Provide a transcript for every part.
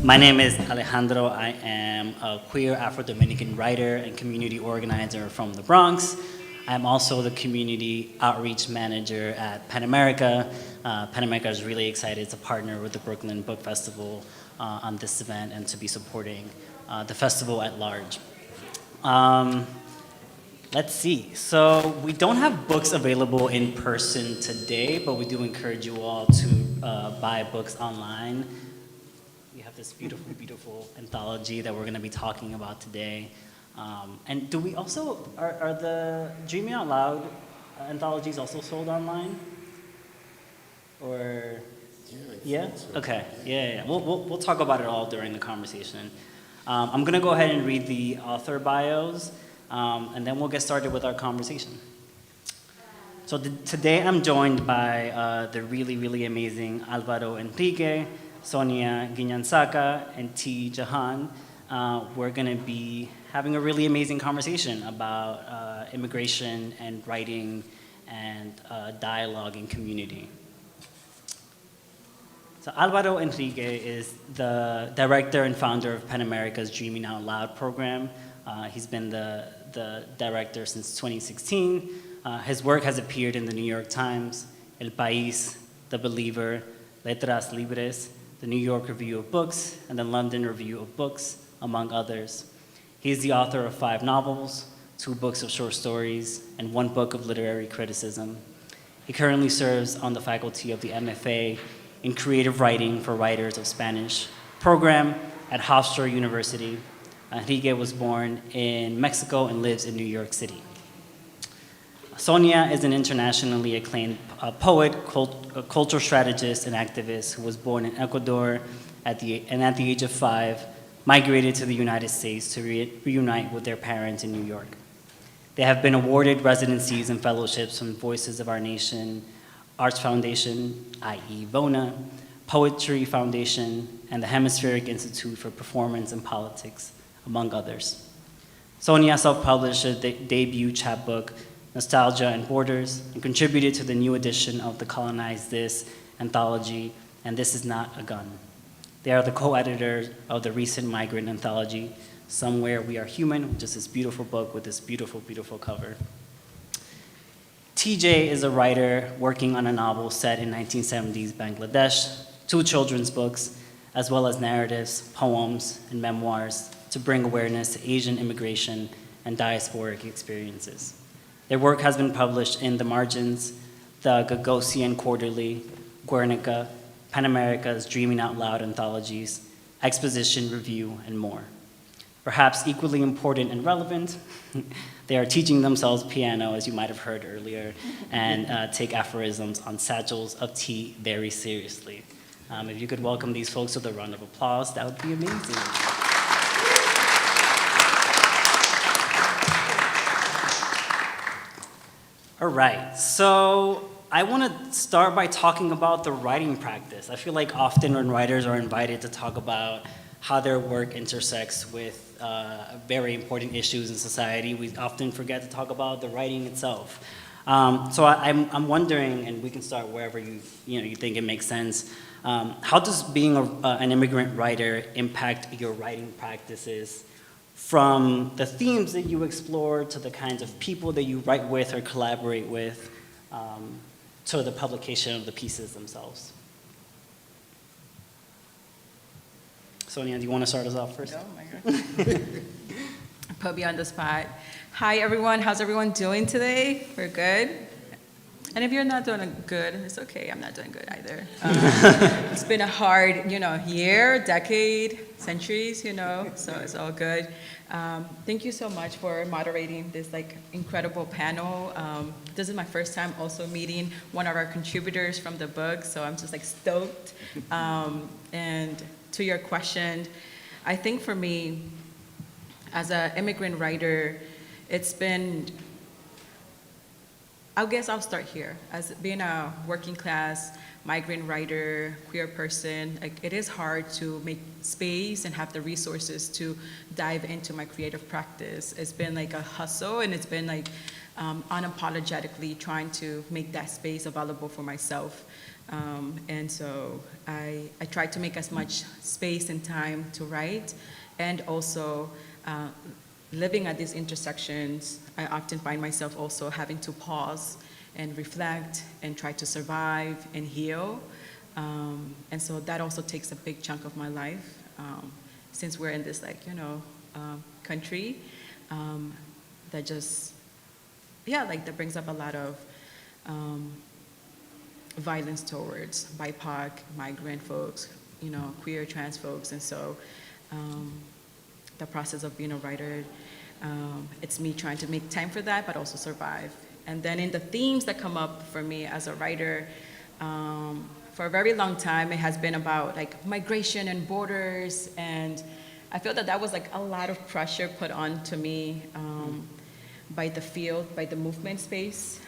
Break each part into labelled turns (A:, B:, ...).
A: My name is Alejandro. I am a queer Afro-Dominican writer and community organizer from the Bronx. I'm also the community outreach manager at Pan America. Pan America is really excited to partner with the Brooklyn Book Festival on this event and to be supporting the festival at large. Let's see. So we don't have books available in person today, but we do encourage you all to buy books online. We have this beautiful, beautiful anthology that we're going to be talking about today. And do we also, are the Dreaming Out Loud anthologies also sold online? Or, yeah? Okay, yeah. We'll talk about it all during the conversation. I'm going to go ahead and read the author bios, and then we'll get started with our conversation. So today I'm joined by the really, really amazing Álvaro Enrigue, Sonia Guiñansaca, and jahan. We're going to be having a really amazing conversation about immigration and writing and dialogue and community. So Álvaro Enrigue is the director and founder of Pan America's Dreaming Out Loud program. He's been the director since 2016. His work has appeared in the New York Times, El País, The Believer, Letras Libres, the New York Review of Books, and the London Review of Books, among others. He is the author of 5 novels, 2 books of short stories, and 1 book of literary criticism. He currently serves on the faculty of the MFA in Creative Writing for Writers of Spanish program at Hofstra University. Enrique was born in Mexico and lives in New York City. Sonia is an internationally acclaimed poet, cultural strategist, and activist who was born in Ecuador at the age of 5, migrated to the United States to reunite with their parents in New York. They have been awarded residencies and fellowships from Voices of Our Nation, Arts Foundation, i.e. VONA, Poetry Foundation, and the Hemispheric Institute for Performance and Politics, among others. Sonia self-published a debut chapbook, Nostalgia and Borders, and contributed to the new edition of the Colonize This anthology, and This Is Not a Gun. They are the co-editors of the recent Migrant anthology, Somewhere We Are Human, which is this beautiful book with this beautiful, beautiful cover. TJ is a writer working on a novel set in 1970s Bangladesh, 2 children's books, as well as narratives, poems, and memoirs to bring awareness to Asian immigration and diasporic experiences. Their work has been published in The Margins, the Gagosian Quarterly, Guernica, Pan America's Dreaming Out Loud anthologies, Exposition Review, and more. Perhaps equally important and relevant, they are teaching themselves piano, as you might have heard earlier, and take aphorisms on satchels of tea very seriously. If you could welcome these folks with a round of applause, that would be amazing. All right, so I want to start by talking about the writing practice. I feel like often when writers are invited to talk about how their work intersects with very important issues in society, we often forget to talk about the writing itself. So I'm wondering, and we can start wherever you think it makes sense, how does being an immigrant writer impact your writing practices? From the themes that you explore to the kinds of people that you write with or collaborate with, to the publication of the pieces themselves. Sonia, do you want to start us off first?
B: Oh my God. Put me on the spot. Hi everyone, how's everyone doing today? We're good? And if you're not doing good, it's okay, I'm not doing good either. It's been a hard, year, decade, centuries, so it's all good. Thank you so much for moderating this incredible panel. This is my first time also meeting one of our contributors from the book, so I'm just stoked. And to your question, I think for me, as an immigrant writer, it's been, I guess I'll start here. As being a working class migrant writer, queer person, it is hard to make space and have the resources to dive into my creative practice. It's been a hustle, and it's been unapologetically trying to make that space available for myself. And so I tried to make as much space and time to write, and also living at these intersections, I often find myself also having to pause and reflect and try to survive and heal. And so that also takes a big chunk of my life, since we're in this country that just, that brings up a lot of violence towards BIPOC, migrant folks, queer, trans folks. And so the process of being a writer, it's me trying to make time for that, but also survive. And then in the themes that come up for me as a writer, for a very long time, it has been about migration and borders. And I feel that was a lot of pressure put on to me by the field, by the movement space,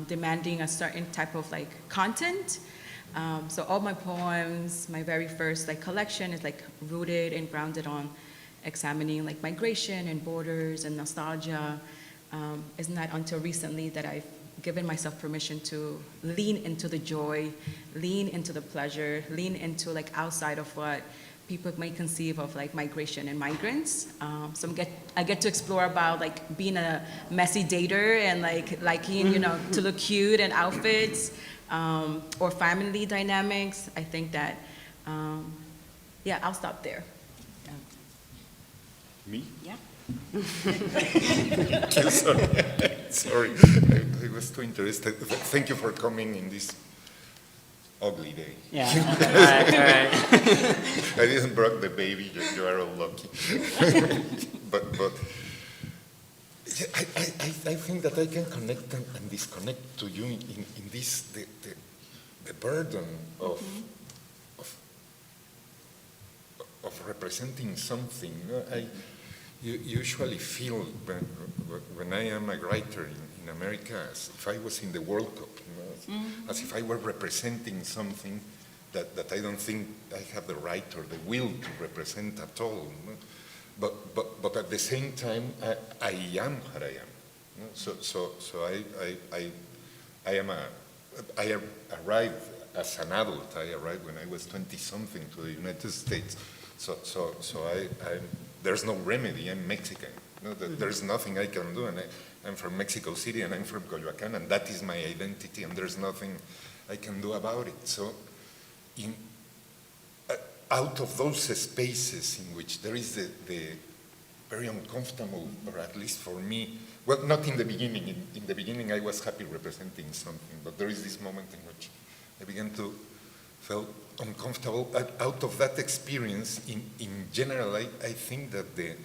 B: demanding a certain type of content. So all my poems, my very first collection is rooted and grounded on examining migration and borders and nostalgia. It's not until recently that I've given myself permission to lean into the joy, lean into the pleasure, lean into outside of what people may conceive of migration and migrants. So I get to explore about being a messy dater and liking to look cute in outfits, or family dynamics. I think that I'll stop there.
C: Me?
B: Yeah.
C: Sorry, I was too interested. Thank you for coming in this ugly day.
A: Yeah, all right.
C: I didn't break the baby, you are all lucky. but I think that I can connect and disconnect to you in this, the burden of representing something. I usually feel when I am a writer in America, as if I was in the World Cup, as if I were representing something that I don't think I have the right or the will to represent at all. But at the same time, I am what I am. So I arrived as an adult. I arrived when I was 20-something to the United States. So there's no remedy. I'm Mexican. There's nothing I can do, and I'm from Mexico City, and I'm from Coyoacán, and that is my identity, and there's nothing I can do about it. So, out of those spaces in which there is the very uncomfortable, or at least for me, well, not in the beginning. In the beginning, I was happy representing something, but there is this moment in which I began to feel uncomfortable. Out of that experience, in general, I think that the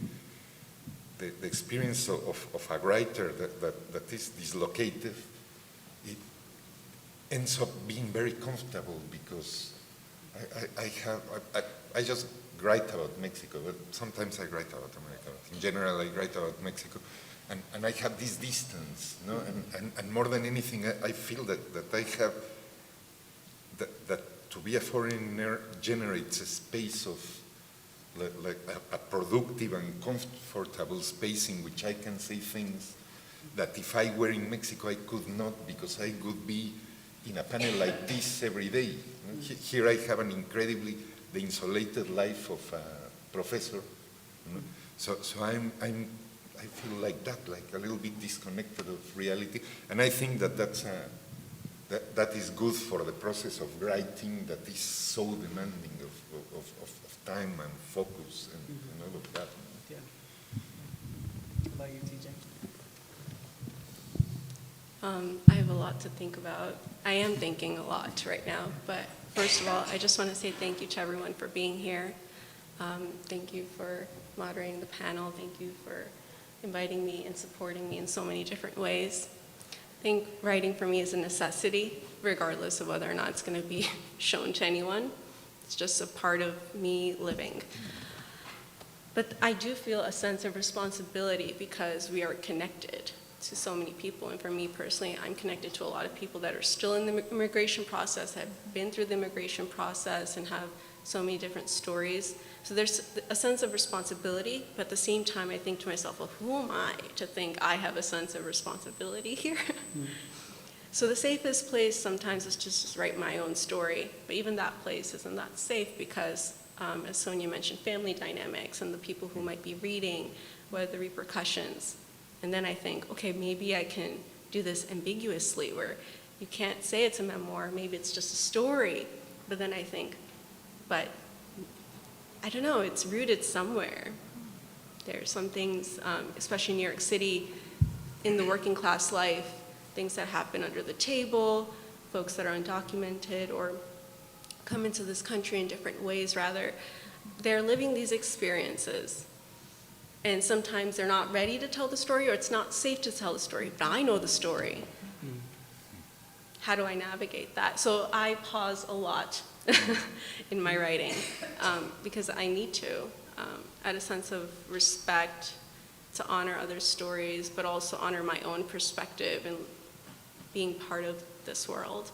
C: experience of a writer that is dislocated, it ends up being very comfortable, because I just write about Mexico, but sometimes I write about America. In general, I write about Mexico, and I have this distance, and more than anything, I feel that I have that to be a foreigner generates a space of a productive and comfortable space in which I can say things that if I were in Mexico I could not, because I would be in a panel like this every day. Here I have an incredibly the insulated life of a professor. So I feel like that, like a little bit disconnected of reality, and I think that is good for the process of writing that is so demanding of time and focus and all of that.
A: Yeah. How about you, TJ?
D: I have a lot to think about. I am thinking a lot right now, but first of all, I just want to say thank you to everyone for being here. Thank you for moderating the panel. Thank you for inviting me and supporting me in so many different ways. I think writing for me is a necessity, regardless of whether or not it's going to be shown to anyone. It's just a part of me living. But I do feel a sense of responsibility because we are connected to so many people. And for me personally, I'm connected to a lot of people that are still in the immigration process, have been through the immigration process, and have so many different stories. So there's a sense of responsibility, but at the same time, I think to myself, well, who am I to think I have a sense of responsibility here? So the safest place sometimes is just to write my own story, but even that place isn't that safe because, as Sonia mentioned, family dynamics and the people who might be reading, what are the repercussions? And then I think, okay, maybe I can do this ambiguously where you can't say it's a memoir, maybe it's just a story. But then I think, but I don't know, it's rooted somewhere. There are some things, especially in New York City, in the working class life, things that happen under the table, folks that are undocumented or come into this country in different ways, rather. They're living these experiences. And sometimes they're not ready to tell the story, or it's not safe to tell the story, but I know the story. How do I navigate that? So I pause a lot in my writing because I need to, out of a sense of respect, to honor other stories, but also honor my own perspective and being part of this world.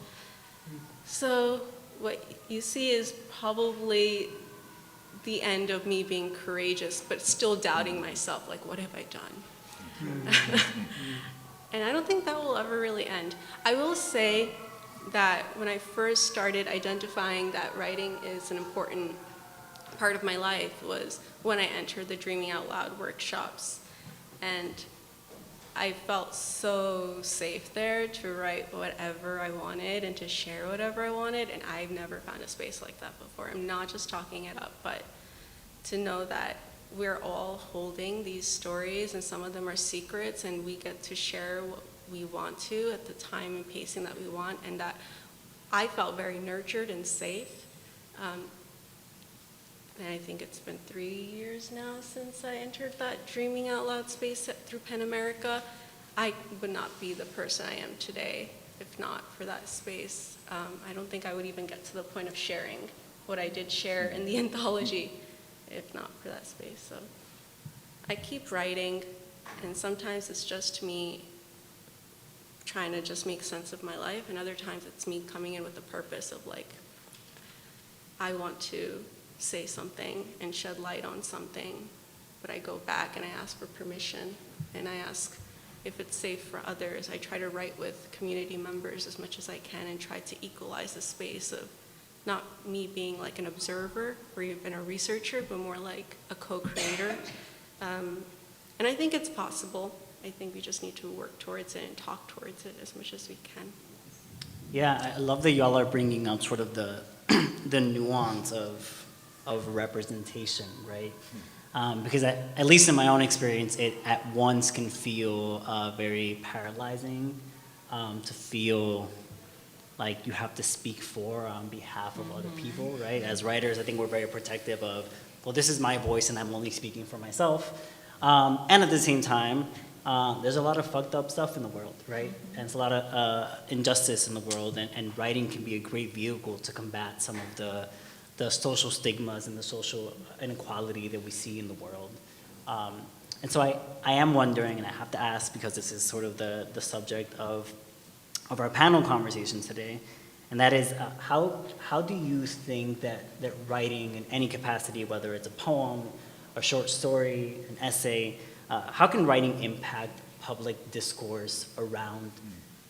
D: So what you see is probably the end of me being courageous, but still doubting myself, like, what have I done? And I don't think that will ever really end. I will say that when I first started identifying that writing is an important part of my life was when I entered the Dreaming Out Loud workshops. And I felt so safe there to write whatever I wanted and to share whatever I wanted, and I've never found a space like that before. I'm not just talking it up, but to know that we're all holding these stories, and some of them are secrets, and we get to share what we want to at the time and pacing that we want, and that I felt very nurtured and safe. And I think it's been 3 years now since I entered that Dreaming Out Loud space through PEN America. I would not be the person I am today if not for that space. I don't think I would even get to the point of sharing what I did share in the anthology if not for that space. So I keep writing, and sometimes it's just me trying to just make sense of my life, and other times it's me coming in with the purpose of, like, I want to say something and shed light on something, but I go back and I ask for permission, and I ask if it's safe for others. I try to write with community members as much as I can and try to equalize the space of not me being like an observer or even a researcher, but more like a co-creator. And I think it's possible. I think we just need to work towards it and talk towards it as much as we can.
A: Yeah, I love that y'all are bringing up sort of the the nuance of representation, right? Because at least in my own experience, it at once can feel very paralyzing to feel like you have to speak for on behalf of other people, right? As writers, I think we're very protective of, well, this is my voice and I'm only speaking for myself. And at the same time, there's a lot of fucked up stuff in the world, right? And it's a lot of injustice in the world, and writing can be a great vehicle to combat some of the social stigmas and the social inequality that we see in the world. And so I am wondering, and I have to ask because this is sort of the subject of our panel conversation today, and that is how do you think that writing in any capacity, whether it's a poem, a short story, an essay, how can writing impact public discourse around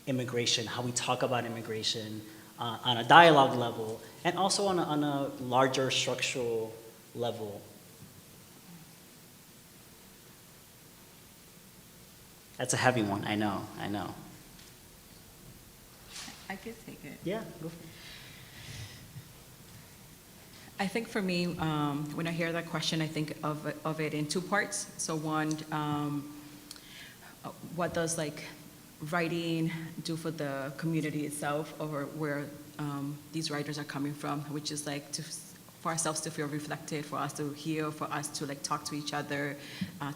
A: immigration, how we talk about immigration on a dialogue level, and also on a larger structural level? That's a heavy one, I know.
B: I could take it.
A: Yeah, go for it.
B: I think for me, when I hear that question, I think of it in two parts. So one, what does like writing do for the community itself, or where these writers are coming from, which is like for ourselves to feel reflected, for us to hear, for us to like talk to each other,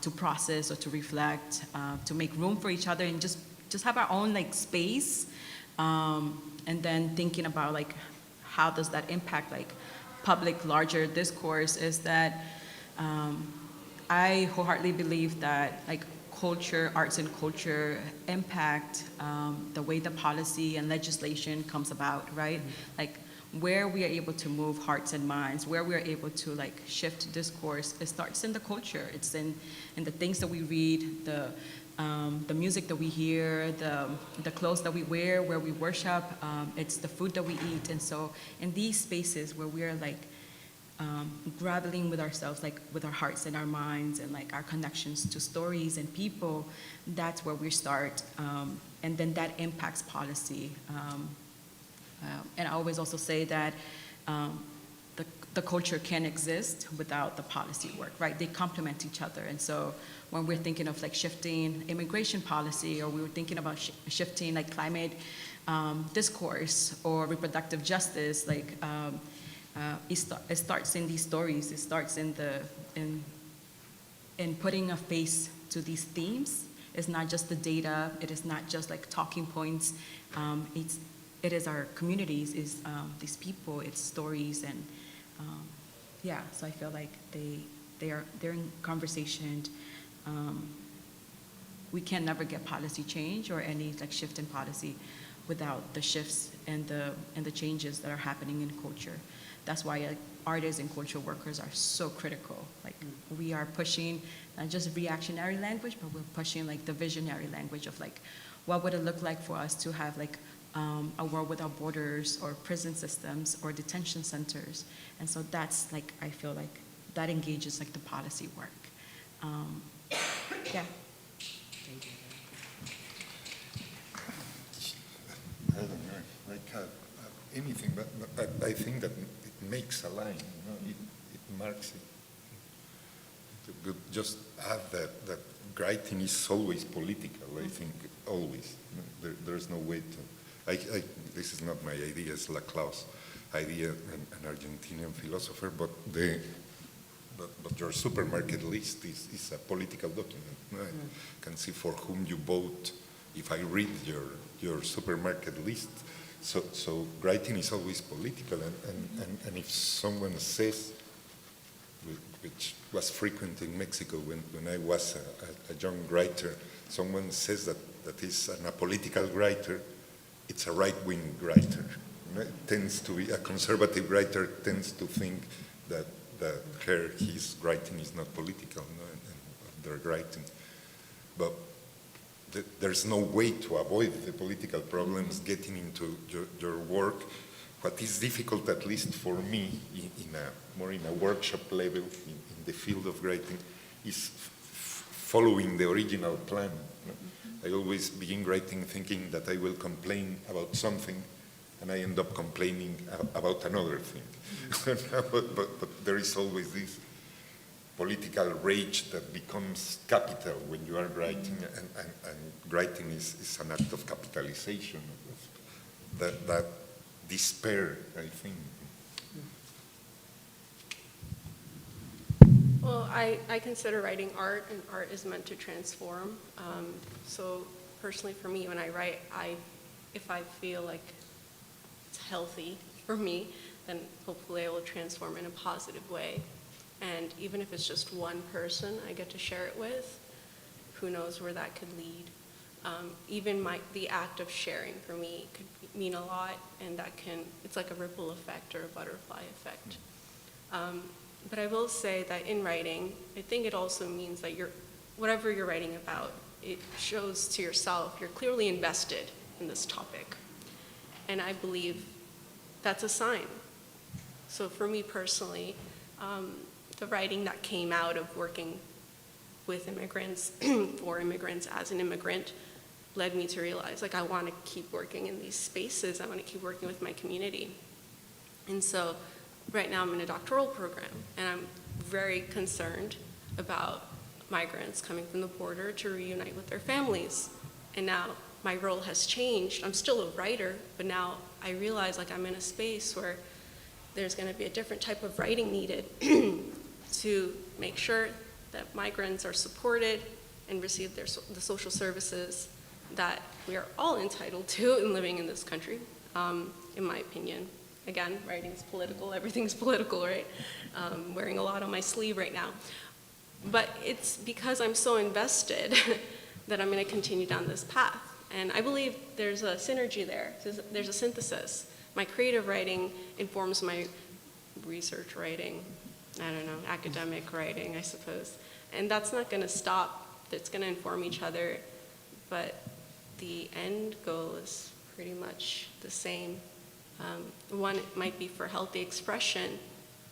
B: to process or to reflect, to make room for each other, and just have our own like space, and then thinking about like how does that impact like public larger discourse. Is that I wholeheartedly believe that like culture, arts and culture impact the way the policy and legislation comes about, right? Like where we are able to move hearts and minds, where we are able to like shift discourse, it starts in the culture. It's in the things that we read, the music that we hear, the clothes that we wear, where we worship, it's the food that we eat. And so in these spaces where we are like grappling with ourselves, like with our hearts and our minds and like our connections to stories and people, that's where we start. And then that impacts policy. And I always also say that the culture can exist without the policy work, right? They complement each other. And so when we're thinking of like shifting immigration policy, or we were thinking about shifting like climate discourse or reproductive justice, like it starts in these stories. It starts in putting a face to these themes. It's not just the data. It is not just like talking points. It is our communities, is these people, it's stories, and yeah. So I feel like they're in conversation. We can never get policy change or any like shift in policy without the shifts and the changes that are happening in culture. That's why artists and cultural workers are so critical. Like we are pushing not just reactionary language, but we're pushing like the visionary language of like, what would it look like for us to have like a world without borders, or prison systems, or detention centers. And so that's like, I feel like that engages like the policy work. Yeah.
C: I don't know, like anything, but I think that it makes a line, you know, it marks it. To just add that writing is always political, I think, always. There's no way to, this is not my idea, it's Laclau's idea, an Argentinian philosopher, but your supermarket list is a political document. Right? I can see for whom you vote if I read your supermarket list. So writing is always political, and if someone says, which was frequent in Mexico when I was a young writer, someone says that is an apolitical writer, it's a right-wing writer. You know, it tends to be, a conservative writer tends to think that his writing is not political, you know, and their writing. But there's no way to avoid the political problems getting into your work. What is difficult, at least for me, more in a workshop level, in the field of writing, is following the original plan. I always begin writing thinking that I will complain about something, and I end up complaining about another thing. but there is always this political rage that becomes capital when you are writing, and writing is an act of capitalization, of that despair, I think.
D: Well, I consider writing art, and art is meant to transform. So personally for me, when I write, if I feel like it's healthy for me, then hopefully I will transform in a positive way. And even if it's just one person I get to share it with, who knows where that could lead. Even the act of sharing for me could mean a lot, and it's like a ripple effect or a butterfly effect. But I will say that in writing, I think it also means that whatever you're writing about, it shows to yourself you're clearly invested in this topic. And I believe that's a sign. So for me personally, the writing that came out of working with immigrants, for immigrants as an immigrant, led me to realize, like, I want to keep working in these spaces. I want to keep working with my community. And so right now I'm in a doctoral program, and I'm very concerned about migrants coming from the border to reunite with their families. And now my role has changed. I'm still a writer, but now I realize, like, I'm in a space where there's going to be a different type of writing needed to make sure that migrants are supported and receive the social services that we are all entitled to in living in this country, in my opinion. Again, writing's political, everything's political, right? Wearing a lot on my sleeve right now. But it's because I'm so invested that I'm going to continue down this path. And I believe there's a synergy there. There's a synthesis my creative writing informs my research writing, I don't know, academic writing, I suppose. And that's not going to stop. It's going to inform each other, but the end goal is pretty much the same. One might be for healthy expression,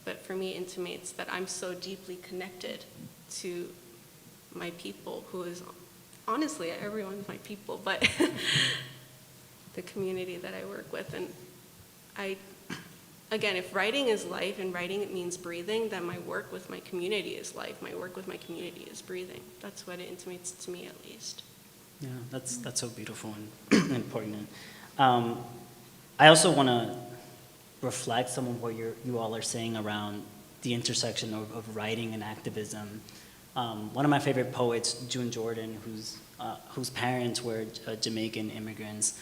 D: but for me intimates that I'm so deeply connected to my people, who is, honestly, everyone's my people, but the community that I work with. And again, if writing is life and writing it means breathing, then my work with my community is life. My work with my community is breathing. That's what it intimates to me, at least.
A: Yeah, that's so beautiful and important. I also want to reflect some of what you all are saying around the intersection of writing and activism. One of my favorite poets, June Jordan, whose parents were Jamaican immigrants,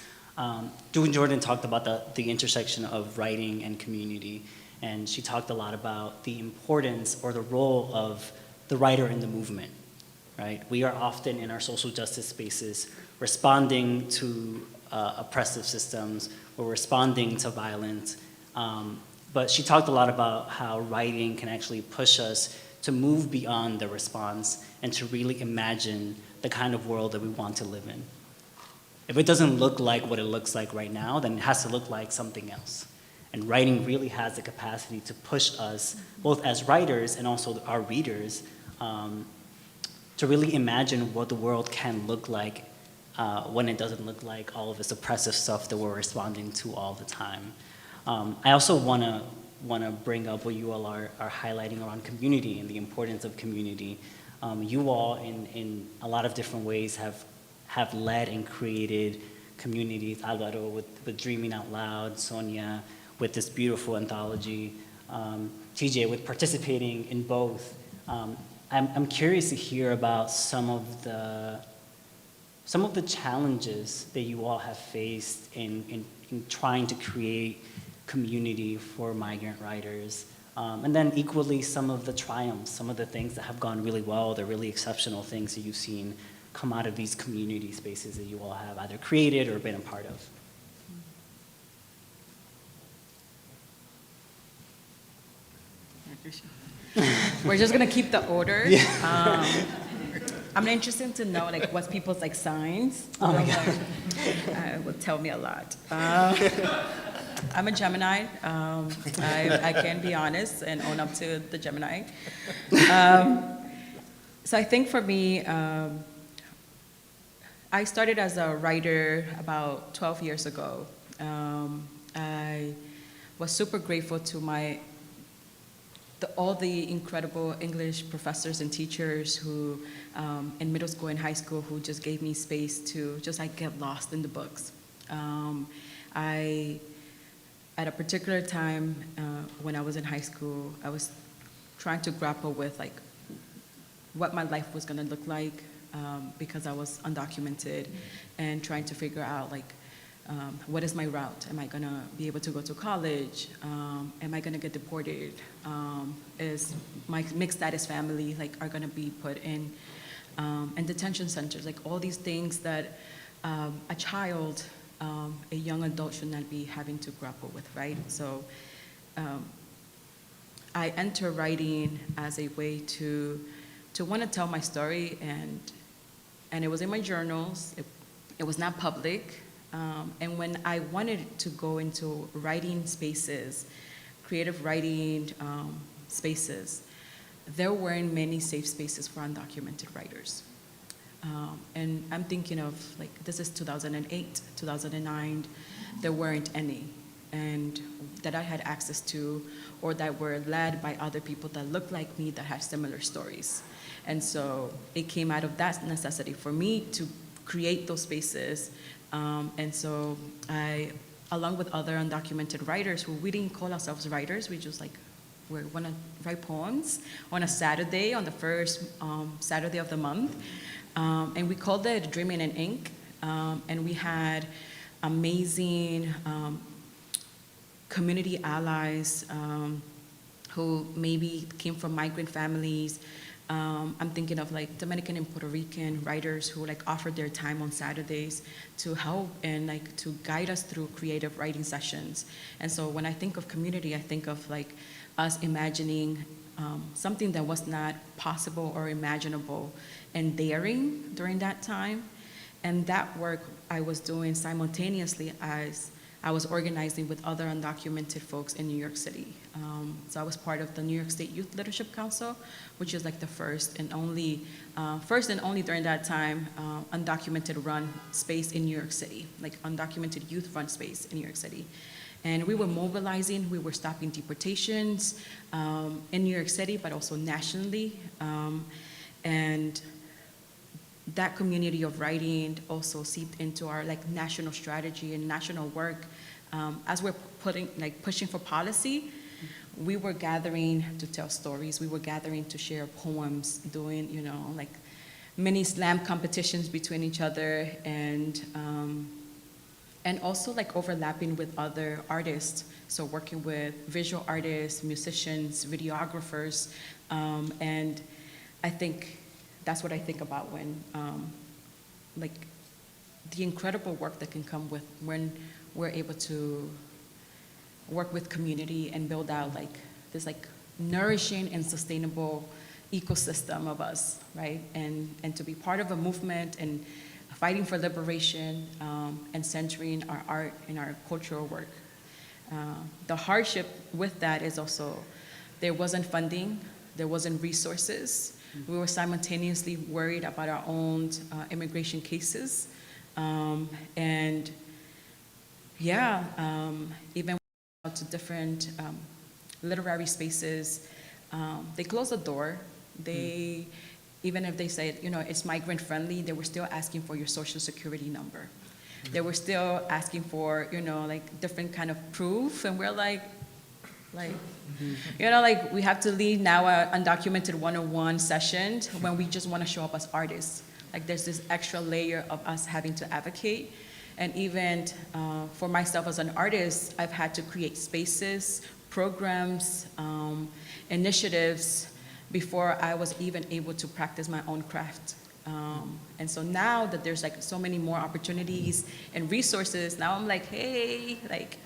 A: June Jordan talked about the intersection of writing and community, and she talked a lot about the importance or the role of the writer in the movement, right? We are often in our social justice spaces responding to oppressive systems or responding to violence, but she talked a lot about how writing can actually push us to move beyond the response and to really imagine the kind of world that we want to live in. If it doesn't look like what it looks like right now, then it has to look like something else. And writing really has the capacity to push us, both as writers and also our readers, to really imagine what the world can look like when it doesn't look like all of this oppressive stuff that we're responding to all the time. I also want to bring up what you all are highlighting around community and the importance of community. You all, in a lot of different ways, have led and created communities. Álvaro with Dreaming Out Loud, Sonia with this beautiful anthology, TJ with participating in both. I'm curious to hear about some of the challenges that you all have faced in trying to create community for migrant writers. And then equally some of the triumphs, some of the things that have gone really well, the really exceptional things that you've seen come out of these community spaces that you all have either created or been a part of.
B: We're just gonna keep the order.
A: Yeah.
B: I'm interested to know like what's people's like signs.
A: Oh my God.
B: Will tell me a lot. I'm a Gemini. I can be honest and own up to the Gemini. So I think for me, I started as a writer about 12 years ago. I was super grateful to all the incredible English professors and teachers who, in middle school and high school, who just gave me space to just like get lost in the books. At a particular time when I was in high school, I was trying to grapple with like what my life was gonna look like because I was undocumented and trying to figure out like what is my route? Am I gonna be able to go to college? Am I gonna get deported? Is my mixed status family like are gonna be put in detention centers? Like all these things that a child, a young adult should not be having to grapple with, right? So I enter writing as a way to want to tell my story, and it was in my journals. It was not public. And when I wanted to go into writing spaces, creative writing spaces, there weren't many safe spaces for undocumented writers. And I'm thinking of, like, this is 2008, 2009, there weren't any, and that I had access to, or that were led by other people that looked like me that had similar stories. And so it came out of that necessity for me to create those spaces. And so I, along with other undocumented writers who we didn't call ourselves writers, we just like, we want to write poems on a Saturday, on the first Saturday of the month. And we called it Dreaming in Ink. And we had amazing community allies who maybe came from migrant families, I'm thinking of like Dominican and Puerto Rican writers who like offered their time on Saturdays to help and like to guide us through creative writing sessions. And so when I think of community, I think of like us imagining something that was not possible or imaginable and daring during that time. And that work I was doing simultaneously as I was organizing with other undocumented folks in New York City. So I was part of the New York State Youth Leadership Council, which is like the first and only during that time, undocumented run space in New York City, like undocumented youth run space in New York City. And we were mobilizing, we were stopping deportations in New York City, but also nationally. And that community of writing also seeped into our like national strategy and national work. As we're pushing for policy, we were gathering to tell stories. We were gathering to share poems, doing, like mini slam competitions between each other, and also like overlapping with other artists. So working with visual artists, musicians, videographers, and I think that's what I think about when, like, the incredible work that can come with when we're able to work with community and build out like this like nourishing and sustainable ecosystem of us, right? And to be part of a movement and fighting for liberation and centering our art and our cultural work. The hardship with that is also there wasn't funding, there wasn't resources. We were simultaneously worried about our own immigration cases. And yeah, even to different literary spaces, they closed the door. They, even if they said, it's migrant friendly, they were still asking for your social security number. They were still asking for, like different kind of proof. And we're like, we have to lead now an undocumented 101 session when we just want to show up as artists. Like there's this extra layer of us having to advocate. And even for myself as an artist, I've had to create spaces, programs, initiatives before I was even able to practice my own craft. And so now that there's like so many more opportunities and resources, now I'm like, hey, like,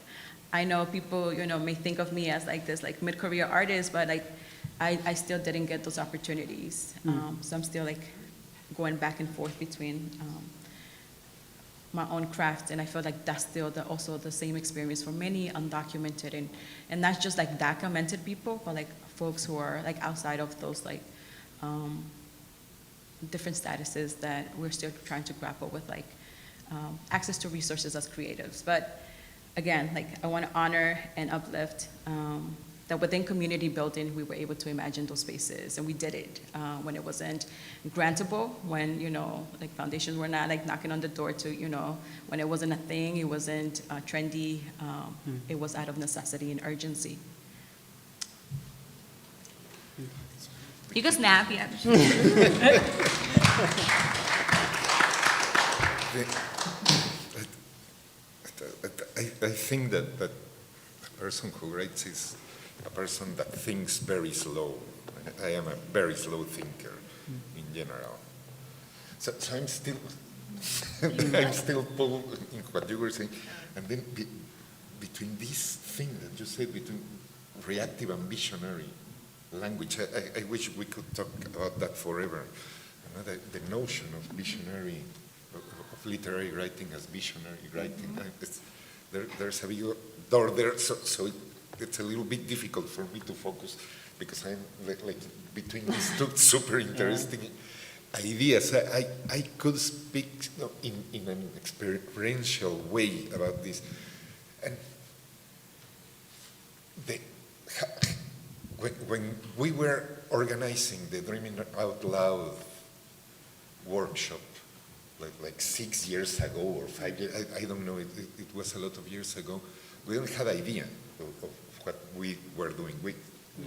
B: I know people, may think of me as like this like mid-career artist, but like I still didn't get those opportunities. So I'm still like going back and forth between my own craft, and I feel like that's still also the same experience for many undocumented and not just like documented people, but like folks who are like outside of those like different statuses that we're still trying to grapple with, like access to resources as creatives. But again, like I want to honor and uplift that within community building, we were able to imagine those spaces, and we did it when it wasn't grantable, when, like foundations were not like knocking on the door to, when it wasn't a thing, it wasn't trendy, it was out of necessity and urgency. You can snap, yeah.
C: I think that the person who writes is a person that thinks very slow. I am a very slow thinker in general. So I'm still, I'm still pulled in what you were saying. And then between this thing that you said, between reactive and visionary language, I wish we could talk about that forever. The notion of visionary, of literary writing as visionary writing, there's a big door there, so it's a little bit difficult for me to focus because I'm like between these two super interesting ideas. I could speak in an experiential way about this. And when we were organizing the Dreaming Out Loud workshop, like 6 years ago or 5 years, I don't know, it was a lot of years ago, we didn't have an idea of what we were doing. We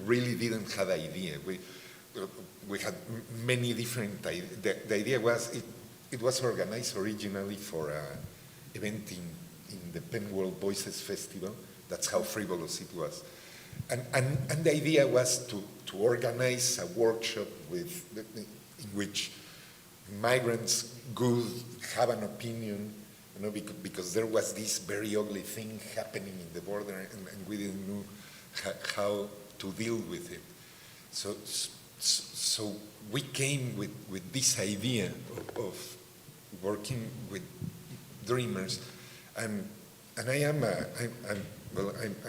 C: really didn't have an idea. We had many different ideas. The idea was, it was organized originally for an event in the Penn World Voices Festival. That's how frivolous it was. And the idea was to organize a workshop in which migrants could have an opinion, you know, because there was this very ugly thing happening in the border, and we didn't know how to deal with it. So we came with this idea of working with dreamers, and I'm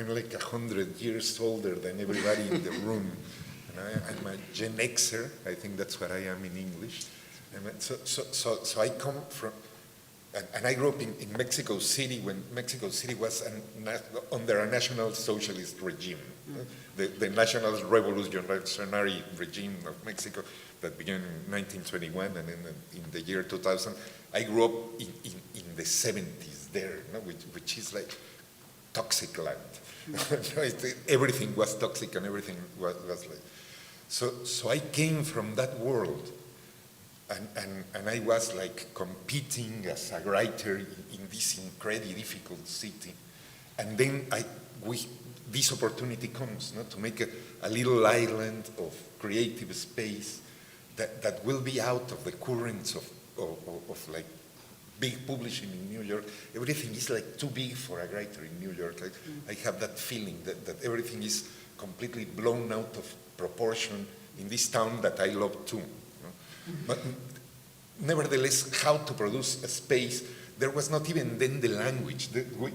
C: like 100 years older than everybody in the room, and I'm a Gen Xer. I think that's what I am in English. So I come from, and I grew up in Mexico City when Mexico City was under a National Socialist regime, the National Revolutionary regime of Mexico that began in 1921, and then in the year 2000. I grew up in the 70s there, you know, which is like toxic land. Everything was toxic and everything was like. So I came from that world, and I was like competing as a writer in this incredibly difficult city. And then this opportunity comes, no, to make a little island of creative space that will be out of the currents of like big publishing in New York. Everything is like too big for a writer in New York. I have that feeling that everything is completely blown out of proportion in this town that I love too. You know? But nevertheless, how to produce a space, there was not even then the language.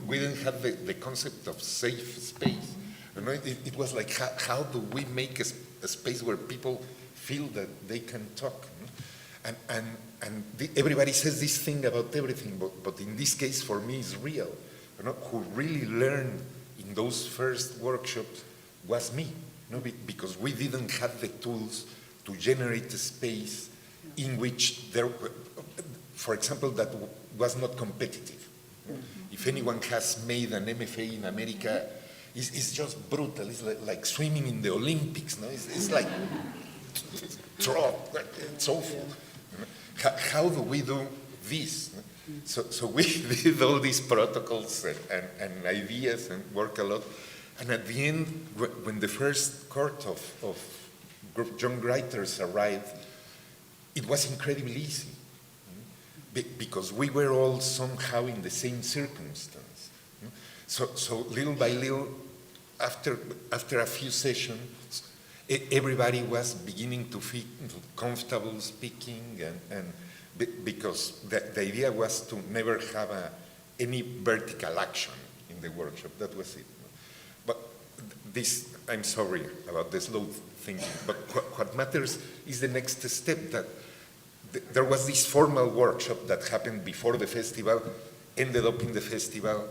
C: We didn't have the concept of safe space. You know, it was like, how do we make a space where people feel that they can talk? You know? And everybody says this thing about everything, but in this case, for me, it's real. You know, who really learned in those first workshops was me, you know, because we didn't have the tools to generate a space in which there, for example, that was not competitive. If anyone has made an MFA in America, it's just brutal. It's like swimming in the Olympics. No? It's like it's awful. How do we do this? So we did all these protocols and ideas and work a lot. And at the end, when the first cohort of young writers arrived, it was incredibly easy because we were all somehow in the same circumstance. So little by little, after a few sessions, everybody was beginning to feel comfortable speaking, and because the idea was to never have any vertical action in the workshop. That was it. But this, I'm sorry about the slow thinking, but what matters is the next step, that there was this formal workshop that happened before the festival, ended up in the festival.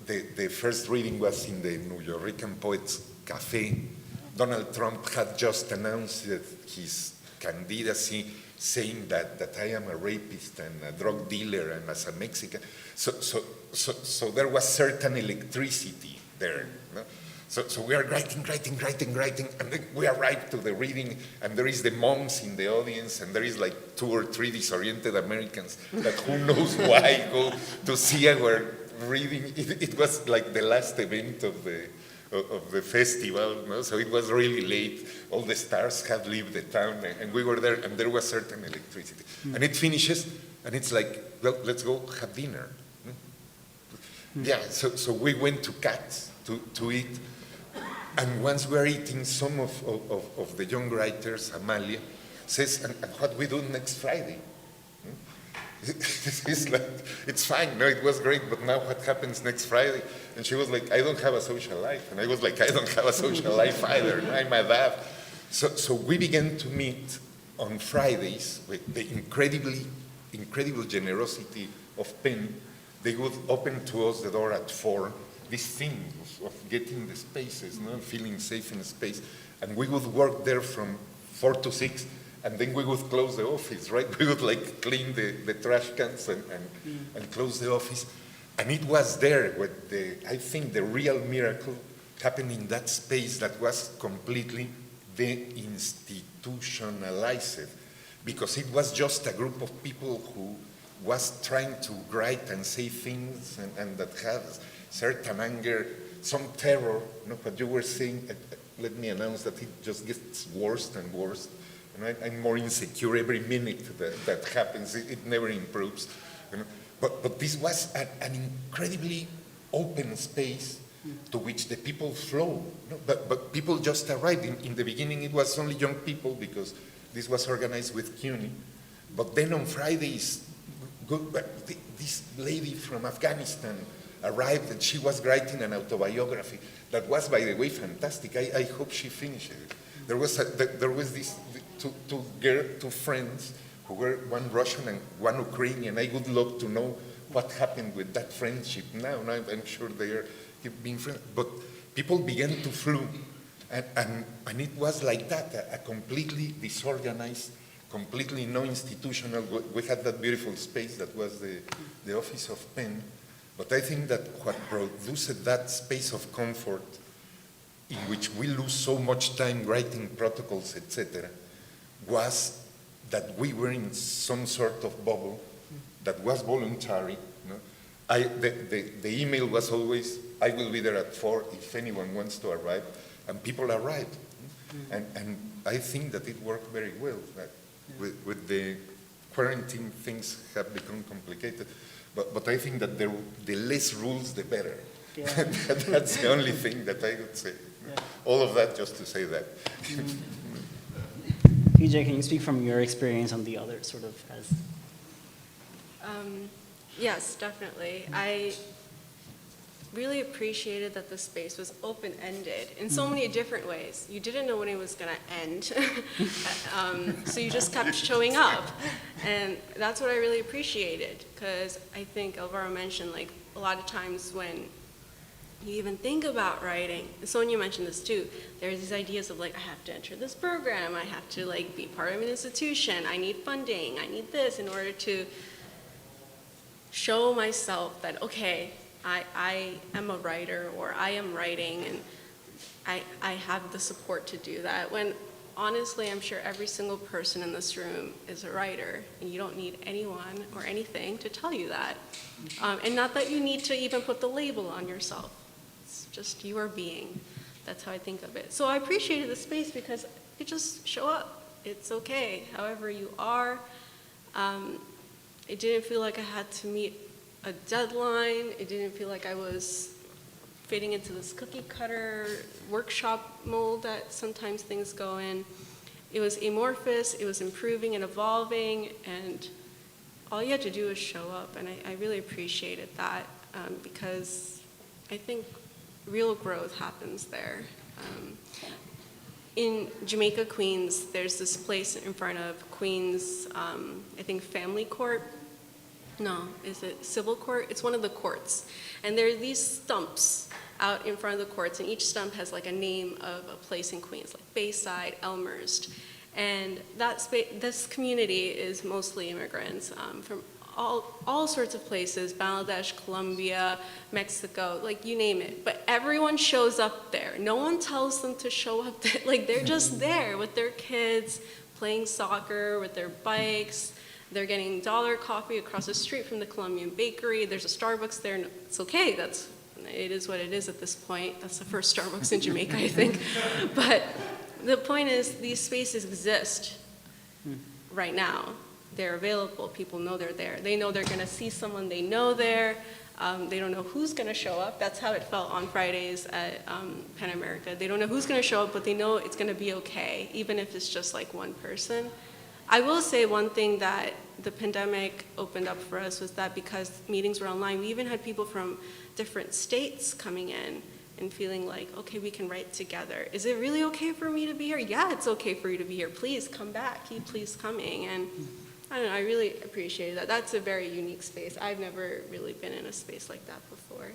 C: The first reading was in the New Yorker Poets Cafe. Donald Trump had just announced his candidacy, saying that I am a rapist and a drug dealer and as a Mexican. So there was certain electricity there. No? So we are writing, and then we arrive to the reading, and there is the moms in the audience, and there is like 2 or 3 disoriented Americans that who knows why go to see our reading. It was like the last event of the festival, no? So it was really late. All the stars had left the town, and we were there, and there was certain electricity. And it finishes, and it's like, well, let's go have dinner. Yeah, so we went to Katz to eat, and once we're eating, some of the young writers, Amalia, says, and what we do next Friday? It's like, it's fine, no, it was great, but now what happens next Friday? And she was like, I don't have a social life. And I was like, I don't have a social life either. I'm a dad. So we began to meet on Fridays with the incredible generosity of Penn. They would open to us the door at 4, this thing of getting the spaces, no, feeling safe in space. And we would work there from 4 to 6. And then we would close the office, right? We would like clean the trash cans and close the office. And it was there where I think the real miracle happened in that space that was completely deinstitutionalized, because it was just a group of people who was trying to write and say things and that had certain anger some terror, what you were saying, let me announce that it just gets worse and worse. And I'm more insecure every minute that happens. It never improves. But this was an incredibly open space to which the people flow. But people just arrived. In the beginning, it was only young people because this was organized with CUNY. But then on Fridays, this lady from Afghanistan arrived and she was writing an autobiography that was, by the way, fantastic. I hope she finished it. There was these two friends who were one Russian and one Ukrainian. I would love to know what happened with that friendship now. Now I'm sure they are being friends. But people began to flow. And it was like that, a completely disorganized, completely no-institutional. We had that beautiful space that was the office of Penn. But I think that what produced that space of comfort in which we lose so much time writing protocols, etc., was that we were in some sort of bubble that was voluntary. The email was always, I will be there at 4 if anyone wants to arrive, and people arrived. And I think that it worked very well. With the quarantine, things have become complicated. But I think that the less rules, the better. Yeah. That's the only thing that I would say. Yeah. All of that just to say that.
A: PJ, can you speak from your experience on the other sort of as?
D: Yes, definitely. I really appreciated that the space was open-ended in so many different ways. You didn't know when it was going to end, so you just kept showing up. And that's what I really appreciated, because I think Álvaro mentioned, like, a lot of times when you even think about writing, and Sonia mentioned this too, there's these ideas of like, I have to enter this program, I have to like be part of an institution, I need funding, I need this in order to show myself that, okay, I am a writer, or I am writing, and I have the support to do that. When honestly, I'm sure every single person in this room is a writer, and you don't need anyone or anything to tell you that. And not that you need to even put the label on yourself. It's just you are being. That's how I think of it. So I appreciated the space because you just show up. It's okay, however you are. It didn't feel like I had to meet a deadline. It didn't feel like I was fitting into this cookie cutter workshop mold that sometimes things go in. It was amorphous, it was improving and evolving, and all you had to do was show up, and I really appreciated that because I think real growth happens there. In Jamaica, Queens, there's this place in front of Queens, I think Family Court. No, is it Civil Court? It's one of the courts. And there are these stumps out in front of the courts, and each stump has like a name of a place in Queens, like Bayside, Elmhurst. And this community is mostly immigrants from all sorts of places, Bangladesh, Colombia, Mexico, like you name it. But everyone shows up there. No one tells them to show up there. Like they're just there with their kids, playing soccer, with their bikes. They're getting dollar coffee across the street from the Colombian bakery. There's a Starbucks there, and it's okay. It is what it is at this point. That's the first Starbucks in Jamaica, I think. But the point is, these spaces exist right now. They're available. People know they're there. They know they're going to see someone they know there. They don't know who's going to show up. That's how it felt on Fridays at Pan America. They don't know who's going to show up, but they know it's going to be okay, even if it's just like one person. I will say one thing that the pandemic opened up for us was that because meetings were online, we even had people from different states coming in and feeling like, okay, we can write together. Is it really okay for me to be here? Yeah, it's okay for you to be here. Please come back. Keep please coming. And I don't know, I really appreciated that. That's a very unique space. I've never really been in a space like that before.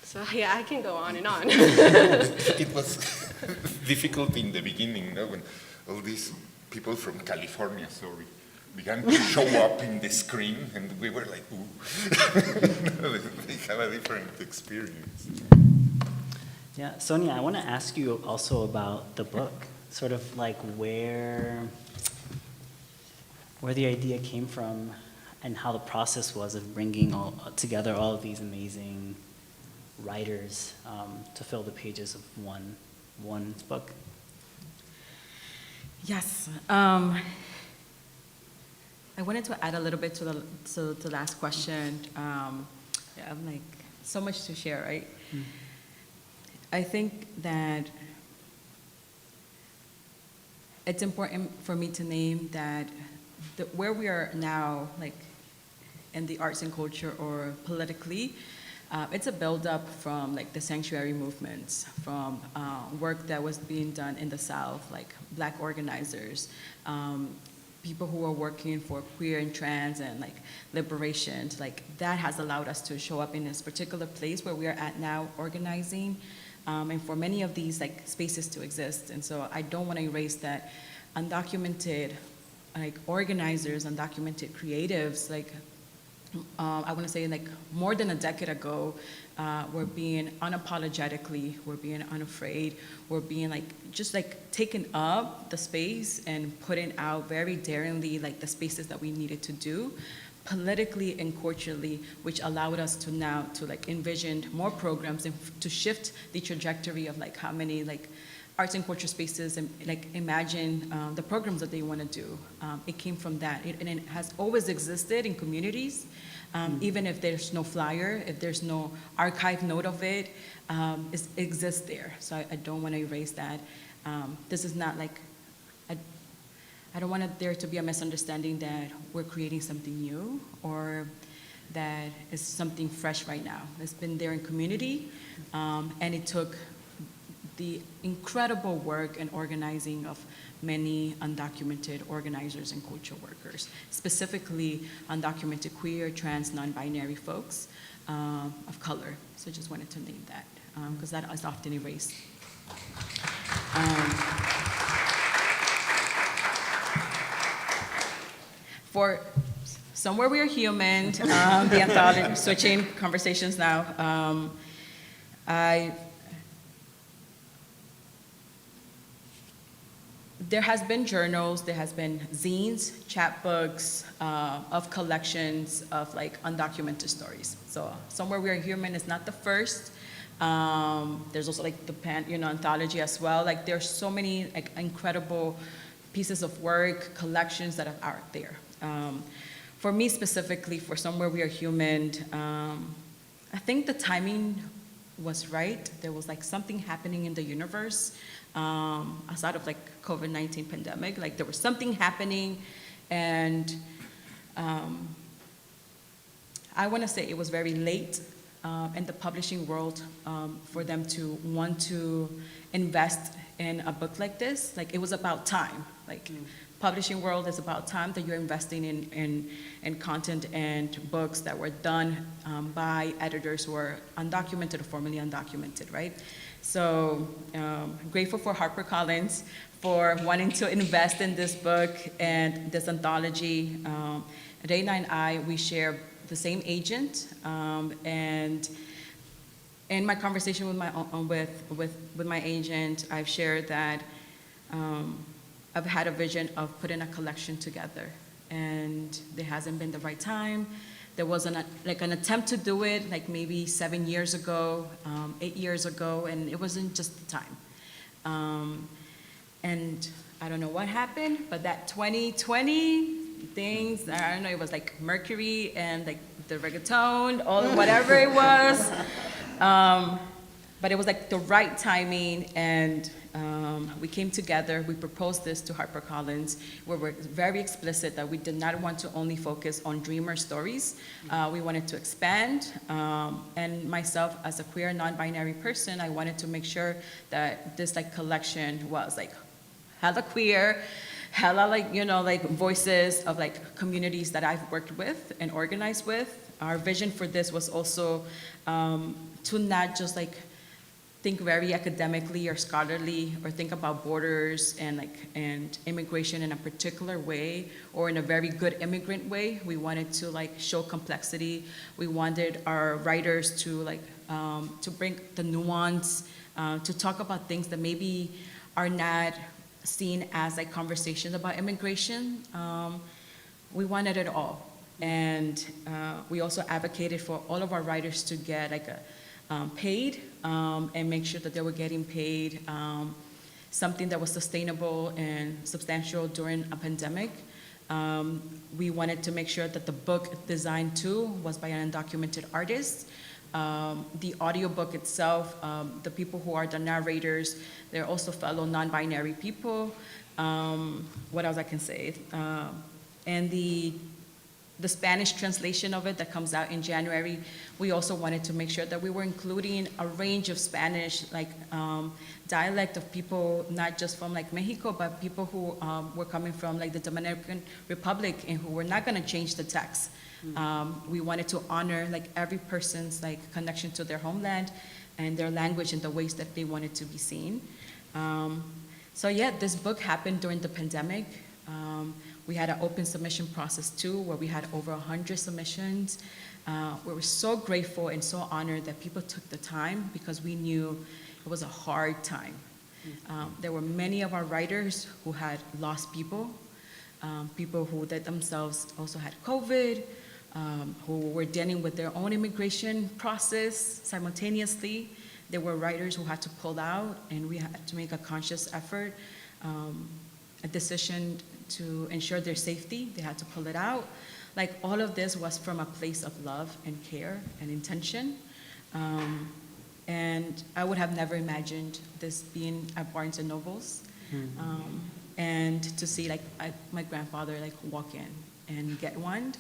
D: So yeah, I can go on and on.
C: It was difficult in the beginning, when all these people from California, began to show up in the screen, and we were like, ooh. They have a different experience.
A: Yeah, Sonia, I want to ask you also about the book, sort of like where the idea came from and how the process was of bringing together all of these amazing writers to fill the pages of one book?
B: Yes. I wanted to add a little bit to the last question. Yeah, I'm like, so much to share, right? I think that it's important for me to name that where we are now, like in the arts and culture or politically, it's a buildup from like the sanctuary movements, from work that was being done in the South, like Black organizers, people who are working for queer and trans and like liberation. Like that has allowed us to show up in this particular place where we are at now organizing, and for many of these like spaces to exist. And so I don't want to erase that undocumented like organizers, undocumented creatives, like I want to say like more than a decade ago, we're being unapologetically, we're being unafraid, we're being like, just like taking up the space and putting out very daringly like the spaces that we needed to do politically and culturally, which allowed us to now to like envision more programs and to shift the trajectory of like how many like arts and culture spaces and like imagine the programs that they want to do. It came from that, and it has always existed in communities, even if there's no flyer, if there's no archive note of it, it exists there. So I don't want to erase that. This is not like, I don't want there to be a misunderstanding that we're creating something new or that is something fresh right now. It's been there in community, and it took the incredible work and organizing of many undocumented organizers and culture workers, specifically undocumented queer, trans, non-binary folks of color. So I just wanted to name that, because that is often erased. For Somewhere We Are Human, the anthology, switching conversations now, there has been journals, there has been zines, chapbooks of collections of like undocumented stories. So Somewhere We Are Human is not the first. There's also like the anthology as well. Like there's so many like incredible pieces of work, collections that are out there. For me specifically, for Somewhere We Are Human, I think the timing was right. There was like something happening in the universe outside of like COVID-19 pandemic. Like there was something happening, and I want to say it was very late in the publishing world for them to want to invest in a book like this. Like it was about time. Like publishing world is about time that you're investing in content and books that were done by editors who are undocumented or formerly undocumented, right? So grateful for HarperCollins for wanting to invest in this book and this anthology. Reina and I, we share the same agent, and in my conversation with my agent, I've shared that I've had a vision of putting a collection together, and there hasn't been the right time. There was an attempt to do it like maybe 7 years ago, 8 years ago, and it wasn't just the time. And I don't know what happened, but that 2020 things, I don't know, it was like Mercury and like the reggaeton, all whatever it was. But it was like the right timing, and we came together, we proposed this to HarperCollins, where we're very explicit that we did not want to only focus on dreamer stories. We wanted to expand, and myself as a queer non-binary person, I wanted to make sure that this like collection was like hella queer, hella like, like voices of like communities that I've worked with and organized with. Our vision for this was also to not just like think very academically or scholarly or think about borders and immigration in a particular way or in a very good immigrant way. We wanted to like show complexity. We wanted our writers to like to bring the nuance, to talk about things that maybe are not seen as like conversations about immigration. We wanted it all. And we also advocated for all of our writers to get like paid, and make sure that they were getting paid something that was sustainable and substantial during a pandemic. We wanted to make sure that the book design too was by an undocumented artist. The audiobook itself, the people who are the narrators, they're also fellow non-binary people. What else I can say? And the Spanish translation of it that comes out in January, we also wanted to make sure that we were including a range of Spanish, like dialect of people, not just from like Mexico, but people who were coming from like the Dominican Republic and who were not gonna change the text. We wanted to honor like every person's like connection to their homeland and their language in the ways that they wanted to be seen. So yeah, this book happened during the pandemic. We had an open submission process too, where we had over 100 submissions. We were so grateful and so honored that people took the time because we knew it was a hard time. There were many of our writers who had lost people, people who that themselves also had COVID, who were dealing with their own immigration process simultaneously. There were writers who had to pull out, and we had to make a conscious effort, a decision to ensure their safety. They had to pull it out. Like all of this was from a place of love and care and intention. And I would have never imagined this being at Barnes and Nobles. And to see like my grandfather like walk in and get one.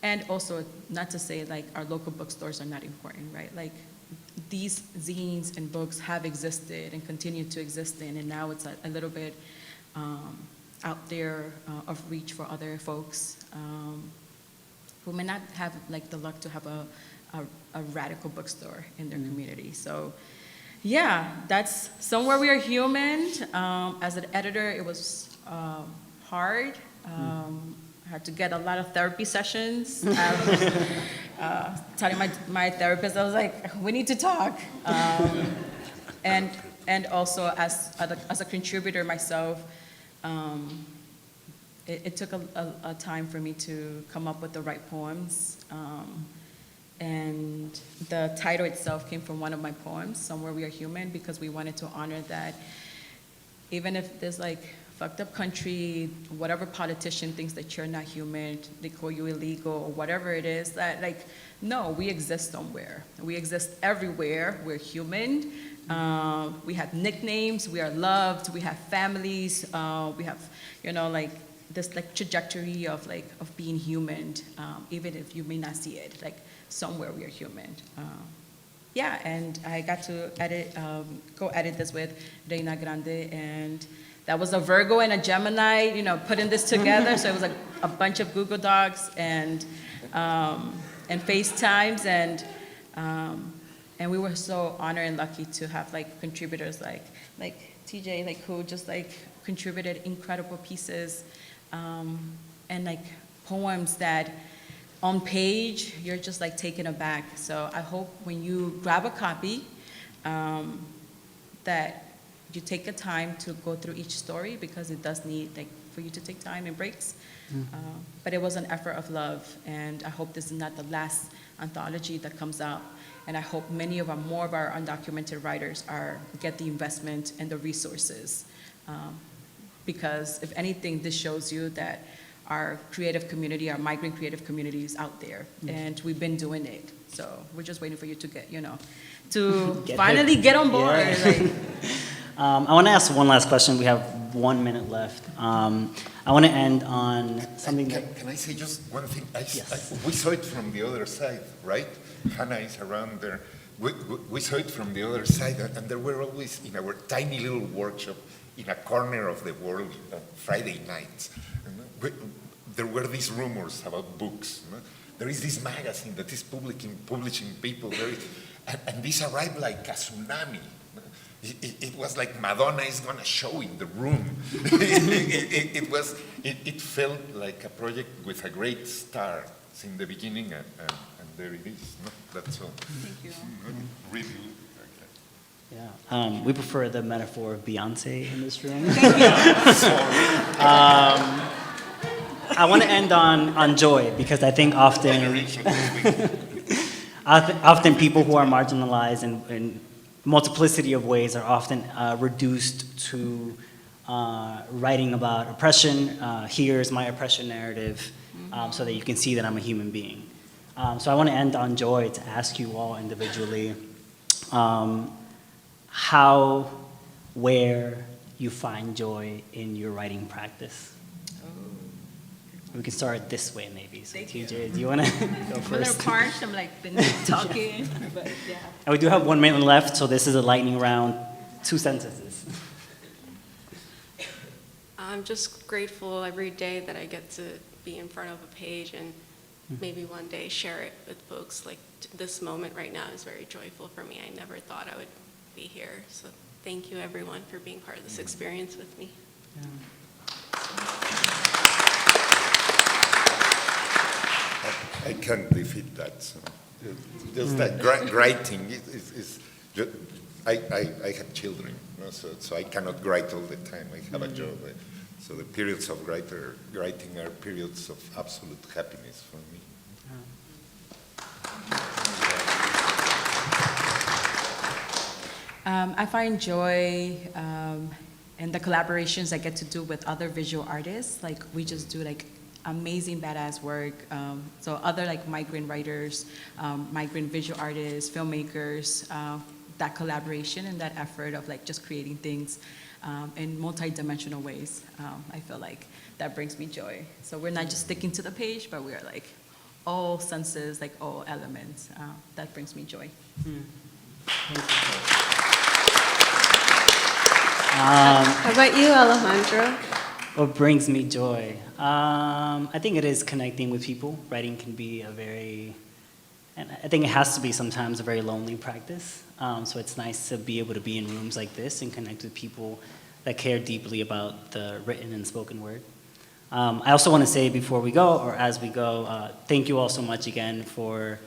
B: And also not to say like our local bookstores are not important, right? Like these zines and books have existed and continue to exist in, and now it's a little bit out there of reach for other folks who may not have like the luck to have a radical bookstore in their community. So yeah, that's Somewhere We Are Human. As an editor, it was hard. I had to get a lot of therapy sessions. I was telling my therapist, I was like, we need to talk. And also as a contributor myself, it took a time for me to come up with the right poems. And the title itself came from one of my poems, Somewhere We Are Human, because we wanted to honor that even if there's like fucked up country, whatever politician thinks that you're not human, they call you illegal or whatever it is, that like, no, we exist somewhere. We exist everywhere. We're human. We have nicknames, we are loved, we have families, we have, you know, like this like trajectory of being human, even if you may not see it, like somewhere we are human. Yeah, and I got to co-edit this with Reina Grande, and that was a Virgo and a Gemini, you know, putting this together. So it was like a bunch of Google Docs and FaceTimes, and we were so honored and lucky to have like contributors like TJ, like who just like contributed incredible pieces, and like poems that on page you're just like taken aback. So I hope when you grab a copy, that you take the time to go through each story, because it does need like for you to take time and breaks. But it was an effort of love, and I hope this is not the last anthology that comes out. And I hope many of more of our undocumented writers get the investment and the resources. Because if anything, this shows you that our creative community, our migrant creative community is out there, and we've been doing it. So we're just waiting for you to get, to finally get on board.
A: Yeah.
B: Like.
A: I want to ask one last question. We have 1 minute left. I want to end on something.
C: Can I say just one thing?
A: Yes.
C: We saw it from the other side, right? Hannah is around there. We saw it from the other side, and there were always in our tiny little workshop in a corner of the world on Friday nights. There were these rumors about books. There is this magazine that is publishing people, and this arrived like a tsunami. It was like Madonna is gonna show in the room. It felt like a project with a great start in the beginning, and there it is. No? That's all.
B: Thank you.
C: Really.
A: Yeah, we prefer the metaphor of Beyonce in this room. I want to end on joy, because I think often often people who are marginalized in multiplicity of ways are often reduced to writing about oppression. Here's my oppression narrative, so that you can see that I'm a human being. So I want to end on joy to ask you all individually how, where you find joy in your writing practice. We can start this way maybe. So
B: Thank you.
A: TJ, do you want to go
B: I'm a little
A: first?
B: parched, I'm like been talking, but yeah.
A: And we do have 1 minute left, so this is a lightning round, 2 sentences.
D: I'm just grateful every day that I get to be in front of a page and maybe one day share it with folks. Like this moment right now is very joyful for me. I never thought I would be here. So thank you everyone for being part of this experience with me.
C: I can't defeat that. So. Just that writing is just, I have children, you know, so I cannot write all the time. I have a job. So the periods of writing are periods of absolute happiness for me.
B: I find joy in the collaborations I get to do with other visual artists. Like we just do like amazing badass work. So other like migrant writers, migrant visual artists, filmmakers, that collaboration and that effort of like just creating things in multi-dimensional ways. I feel like that brings me joy. So we're not just sticking to the page, but we are like all senses, like all elements. That brings me joy.
D: How about you, Alejandro?
A: What brings me joy? I think it is connecting with people. Writing can be a very, and I think it has to be sometimes a very lonely practice. So it's nice to be able to be in rooms like this and connect with people that care deeply about the written and spoken word. I also want to say before we go, or as we go, thank you all so much again for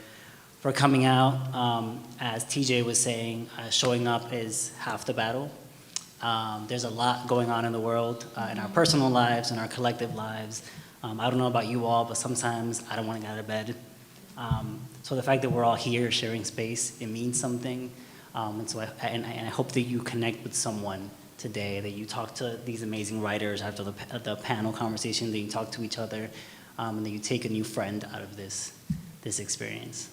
A: coming out. As TJ was saying, showing up is half the battle. There's a lot going on in the world, in our personal lives, in our collective lives. I don't know about you all, but sometimes I don't want to get out of bed. So the fact that we're all here sharing space, it means something. And so I hope that you connect with someone today, that you talk to these amazing writers after the panel conversation, that you talk to each other, and that you take a new friend out of this experience.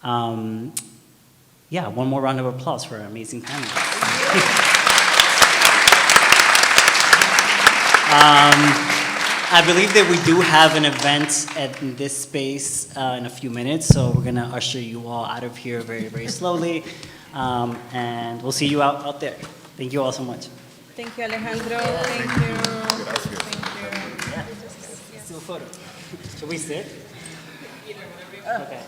A: Yeah, one more round of applause for our amazing panel. I believe that we do have an event at this space in a few minutes, so we're going to usher you all out of here very, very slowly, and we'll see you out there. Thank you all so much.
B: Thank you, Alejandro. Thank you.
C: Gracias.
A: Let's do a photo. Should we sit? Okay.